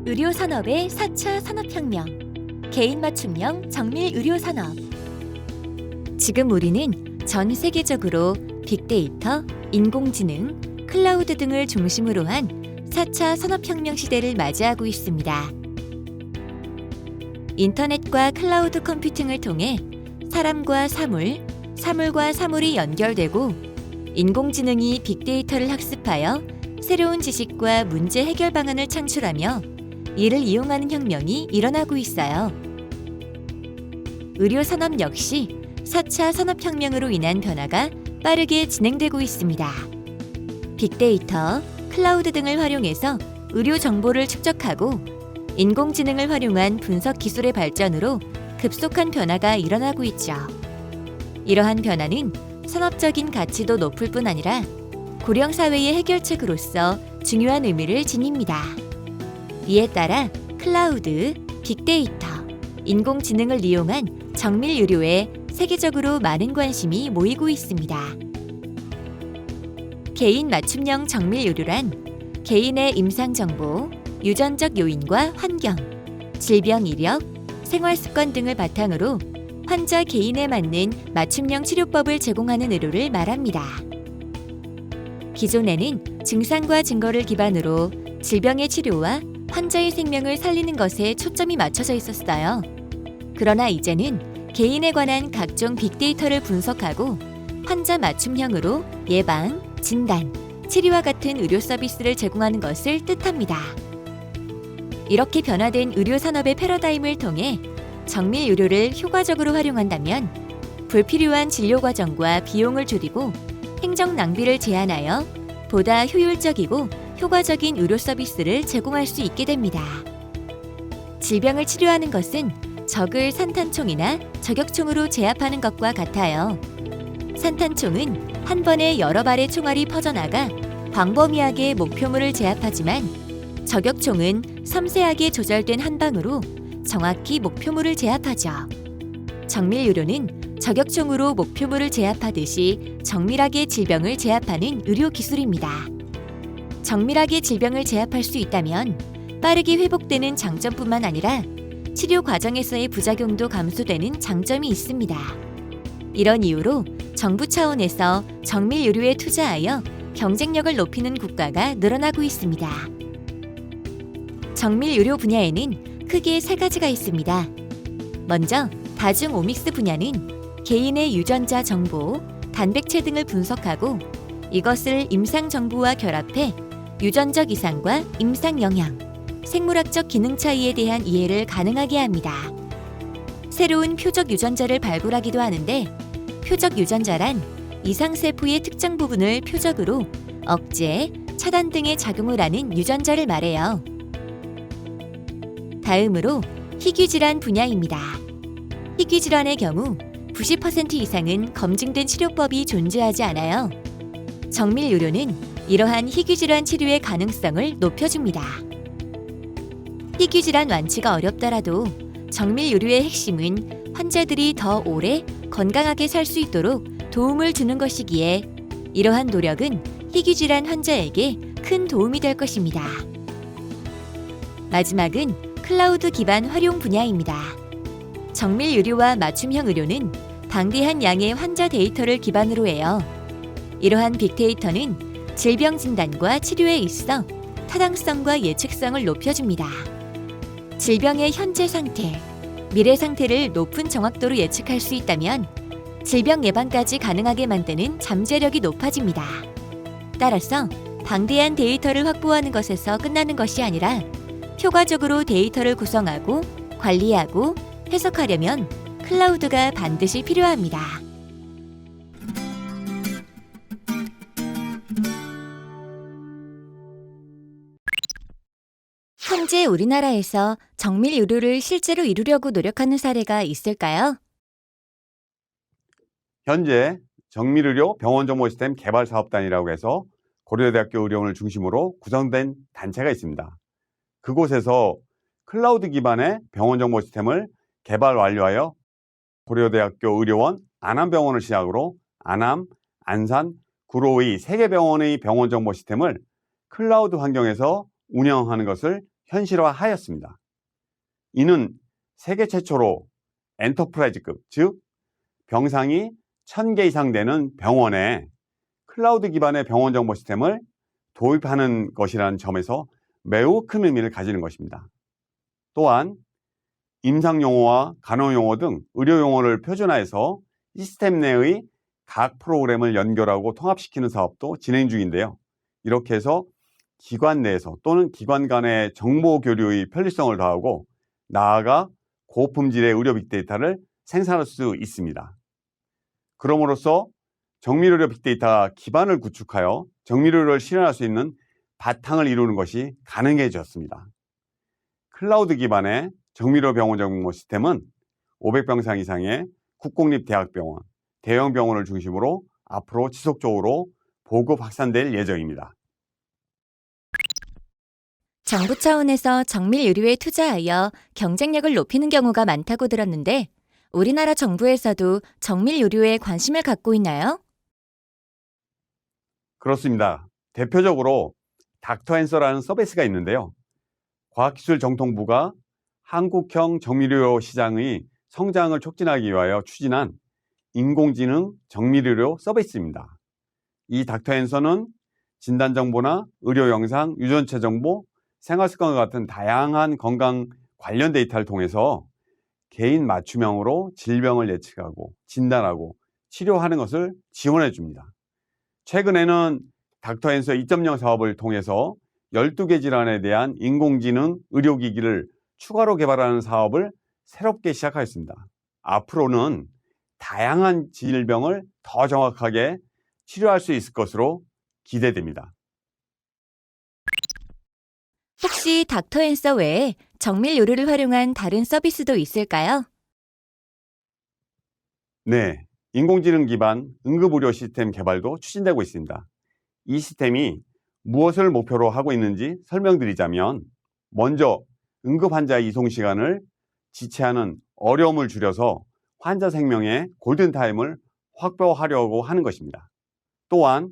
의료산업의 4차 산업혁명, 개인 맞춤형 정밀 의료산업. 지금 우리는 전 세계적으로 빅데이터, 인공지능, 클라우드 등을 중심으로 한 4차 산업혁명 시대를 맞이하고 있습니다. 인터넷과 클라우드 컴퓨팅을 통해 사람과 사물, 사물과 사물이 연결되고 인공지능이 빅데이터를 학습하여 새로운 지식과 문제 해결 방안을 창출하며 이를 이용하는 혁명이 일어나고 있어요. 의료산업 역시 4차 산업혁명으로 인한 변화가 빠르게 진행되고 있습니다. 빅데이터, 클라우드 등을 활용해서 의료 정보를 축적하고 인공지능을 활용한 분석 기술의 발전으로 급속한 변화가 일어나고 있죠. 이러한 변화는 산업적인 가치도 높을 뿐 아니라 고령 사회의 해결책으로서 중요한 의미를 지닙니다. 이에 따라 클라우드, 빅데이터, 인공지능을 이용한 정밀 의료에 세계적으로 많은 관심이 모이고 있습니다. 개인 맞춤형 정밀 의료란 개인의 임상 정보, 유전적 요인과 환경, 질병 이력, 생활 습관 등을 바탕으로 환자 개인에 맞는 맞춤형 치료법을 제공하는 의료를 말합니다. 기존에는 증상과 증거를 기반으로 질병의 치료와 환자의 생명을 살리는 것에 초점이 맞춰져 있었어요. 그러나 이제는 개인에 관한 각종 빅데이터를 분석하고 환자 맞춤형으로 예방, 진단, 치료와 같은 의료 서비스를 제공하는 것을 뜻합니다. 이렇게 변화된 의료 산업의 패러다임을 통해 정밀 의료를 효과적으로 활용한다면 불필요한 진료 과정과 비용을 줄이고 행정 낭비를 제한하여 보다 효율적이고 효과적인 의료 서비스를 제공할 수 있게 됩니다. 질병을 치료하는 것은 적을 산탄총이나 저격총으로 제압하는 것과 같아요. 산탄총은 한 번에 여러 발의 총알이 퍼져나가 광범위하게 목표물을 제압하지만 저격총은 섬세하게 조절된 한 방으로 정확히 목표물을 제압하죠. 정밀 의료는 저격총으로 목표물을 제압하듯이 정밀하게 질병을 제압하는 의료 기술입니다. 정밀하게 질병을 제압할 수 있다면 빠르게 회복되는 장점뿐만 아니라 치료 과정에서의 부작용도 감소되는 장점이 있습니다. 이런 이유로 정부 차원에서 정밀 의료에 투자하여 경쟁력을 높이는 국가가 늘어나고 있습니다. 정밀 의료 분야에는 크게 세 가지가 있습니다. 먼저 다중 오믹스 분야는 개인의 유전자 정보, 단백체 등을 분석하고 이것을 임상 정보와 결합해 유전적 이상과 임상 영향, 생물학적 기능 차이에 대한 이해를 가능하게 합니다. 새로운 표적 유전자를 발굴하기도 하는데 표적 유전자란 이상세포의 특정 부분을 표적으로 억제, 차단 등의 작용을 하는 유전자를 말해요. 다음으로 희귀질환 분야입니다. 희귀질환의 경우 90% 이상은 검증된 치료법이 존재하지 않아요. 정밀 의료는 이러한 희귀질환 치료의 가능성을 높여줍니다. 희귀질환 완치가 어렵더라도 정밀 의료의 핵심은 환자들이 더 오래 건강하게 살 수 있도록 도움을 주는 것이기에 이러한 노력은 희귀질환 환자에게 큰 도움이 될 것입니다. 마지막은 클라우드 기반 활용 분야입니다. 정밀 의료와 맞춤형 의료는 방대한 양의 환자 데이터를 기반으로 해요. 이러한 빅데이터는 질병 진단과 치료에 있어 타당성과 예측성을 높여줍니다. 질병의 현재 상태, 미래 상태를 높은 정확도로 예측할 수 있다면 질병 예방까지 가능하게 만드는 잠재력이 높아집니다. 따라서 방대한 데이터를 확보하는 것에서 끝나는 것이 아니라 효과적으로 데이터를 구성하고 관리하고 해석하려면 클라우드가 반드시 필요합니다. 현재 우리나라에서 정밀 의료를 실제로 이루려고 노력하는 사례가 있을까요? 현재 정밀의료 병원정보시스템 개발사업단이라고 해서 고려대학교 의료원을 중심으로 구성된 단체가 있습니다. 그곳에서 클라우드 기반의 병원정보시스템을 개발 완료하여 고려대학교 의료원 안암병원을 시작으로 안암, 안산, 구로의 3개 병원의 병원정보 시스템을 클라우드 환경에서 운영하는 것을 현실화하였습니다. 이는 세계 최초로 엔터프라이즈급, 즉 병상이 1000개 이상 되는 병원에 클라우드 기반의 병원 정보 시스템을 도입하는 것이라는 점에서 매우 큰 의미를 가지는 것입니다. 또한 임상 용어와 간호 용어 등 의료 용어를 표준화해서 시스템 내의 각 프로그램을 연결하고 통합시키는 사업도 진행 중인데요. 이렇게 해서 기관 내에서 또는 기관 간의 정보 교류의 편리성을 더하고 나아가 고품질의 의료 빅데이터를 생산할 수 있습니다. 그럼으로써 정밀의료 빅데이터 기반을 구축하여 정밀의료를 실현할 수 있는 바탕을 이루는 것이 가능해졌습니다. 클라우드 기반의 정밀의료 병원 정보 시스템은 500병상 이상의 국공립대학병원, 대형 병원을 중심으로 앞으로 지속적으로 보급 확산될 예정입니다. 정부 차원에서 정밀 의료에 투자하여 경쟁력을 높이는 경우가 많다고 들었는데 우리나라 정부에서도 정밀 의료에 관심을 갖고 있나요? 그렇습니다. 대표적으로 닥터앤서라는 서비스가 있는데요. 과학기술정통부가 한국형 정밀의료 시장의 성장을 촉진하기 위하여 추진한 인공지능 정밀의료 서비스입니다. 이 닥터앤서는 진단정보나 의료 영상, 유전체 정보, 생활습관과 같은 다양한 건강 관련 데이터를 통해서 개인 맞춤형으로 질병을 예측하고 진단하고 치료하는 것을 지원해 줍니다. 최근에는 닥터앤서 2.0 사업을 통해서 12개 질환에 대한 인공지능 의료기기를 추가로 개발하는 사업을 새롭게 시작하였습니다. 앞으로는 다양한 질병을 더 정확하게 치료할 수 있을 것으로 기대됩니다. 혹시 닥터앤서 외에 정밀 의료를 활용한 다른 서비스도 있을까요? 네, 인공지능 기반 응급의료 시스템 개발도 추진되고 있습니다. 이 시스템이 무엇을 목표로 하고 있는지 설명드리자면 먼저 응급 환자 이송 시간을 지체하는 어려움을 줄여서 환자 생명의 골든타임을 확보하려고 하는 것입니다. 또한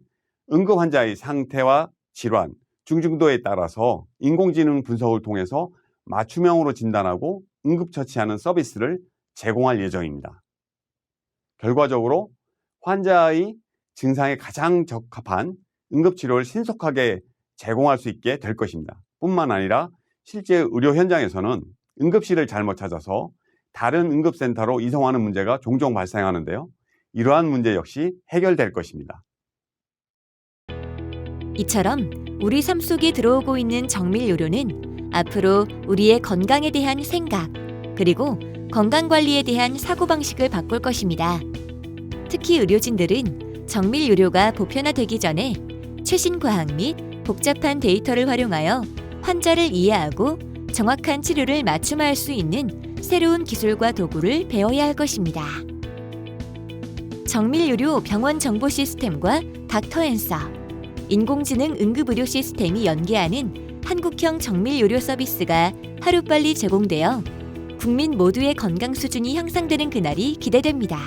응급 환자의 상태와 질환, 중증도에 따라서 인공지능 분석을 통해서 맞춤형으로 진단하고 응급처치하는 서비스를 제공할 예정입니다. 결과적으로 환자의 증상에 가장 적합한 응급치료를 신속하게 제공할 수 있게 될 것입니다. 뿐만 아니라 실제 의료 현장에서는 응급실을 잘못 찾아서 다른 응급센터로 이송하는 문제가 종종 발생하는데요. 이러한 문제 역시 해결될 것입니다. 이처럼 우리 삶 속에 들어오고 있는 정밀 의료는 앞으로 우리의 건강에 대한 생각, 그리고 건강관리에 대한 사고방식을 바꿀 것입니다. 특히 의료진들은 정밀 의료가 보편화되기 전에 최신 과학 및 복잡한 데이터를 활용하여 환자를 이해하고 정확한 치료를 맞춤화할 수 있는 새로운 기술과 도구를 배워야 할 것입니다. 정밀 의료 병원 정보 시스템과 닥터앤서, 인공지능 응급의료 시스템이 연계하는 한국형 정밀 의료 서비스가 하루빨리 제공되어 국민 모두의 건강 수준이 향상되는 그날이 기대됩니다.